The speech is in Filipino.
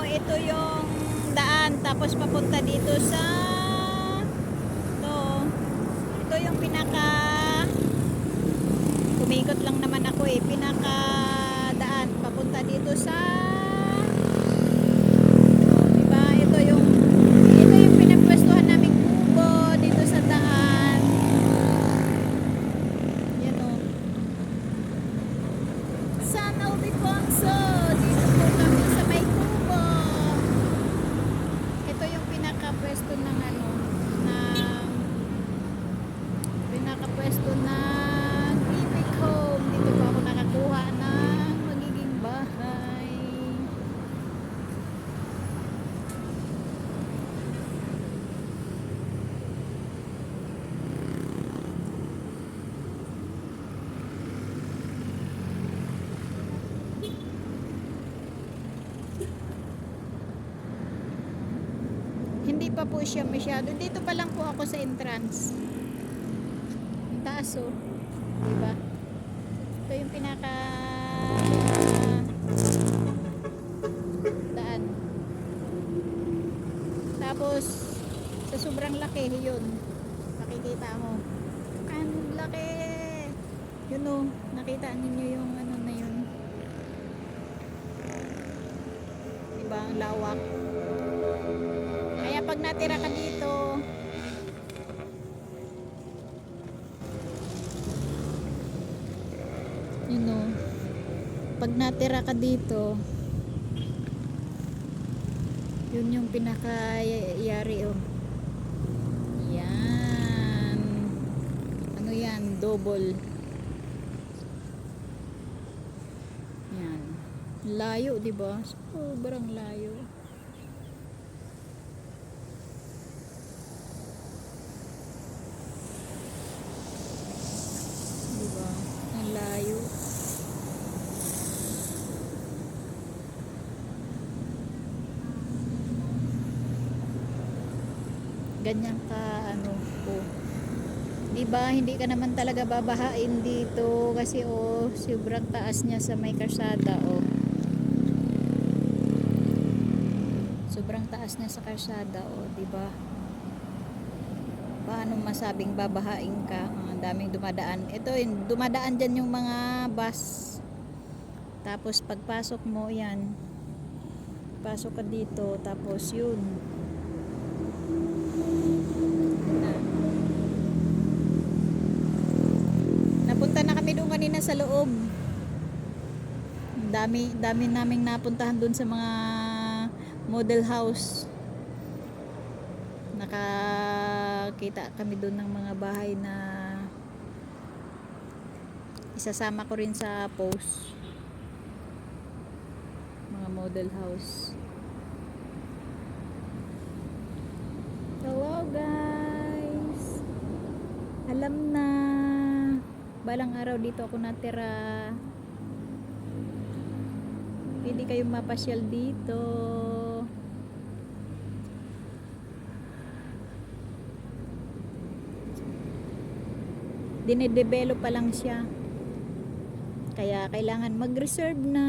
ito yung daan tapos papunta dito sa ito yung pinaka kumikot lang naman ako pinaka daan papunta dito sa diba ito yung pinagpwestuhan naming kubo dito sa daan. Yan San Ildefonso, dito po kami sa may kubo. Ito yung pinaka-pwesto ng pinaka-pwesto ng Ibig Home. Dito po ako nakakuha ng magiging bahay. Hindi pa po siya masyado. Dito pa lang po ako sa entrance. Ang taas diba? Ito yung pinaka daan. Tapos sa sobrang laki yun. Makikita mo. Ang laki. Yun nakita ninyo yung ano na yun. Diba? Ang lawak. Kaya pag natira ka dito, pag natira ka dito, yun yung pinaka-yari yan. Ano yan? Double. Yan. Layo, diba? Sobrang layo. Layo. Ganyan ka diba hindi ka naman talaga babahain dito kasi sobrang taas niya sa may karsada sobrang taas niya sa karsada diba paano masabing babahain ka. Ang daming dumadaan. Ito dumadaan dyan yung mga bus. Tapos pagpasok mo yan, pasok ka dito, tapos yun napunta na kami doon kanina sa loob. Dami naming napuntahan doon sa mga model house. Nakakita kami doon ng mga bahay na isasama ko rin sa post, mga model house. Hello guys, alam na balang araw dito ako natira. Pwede kayong mapasyal dito. Dinedevelop pa lang siya, kaya kailangan mag-reserve na.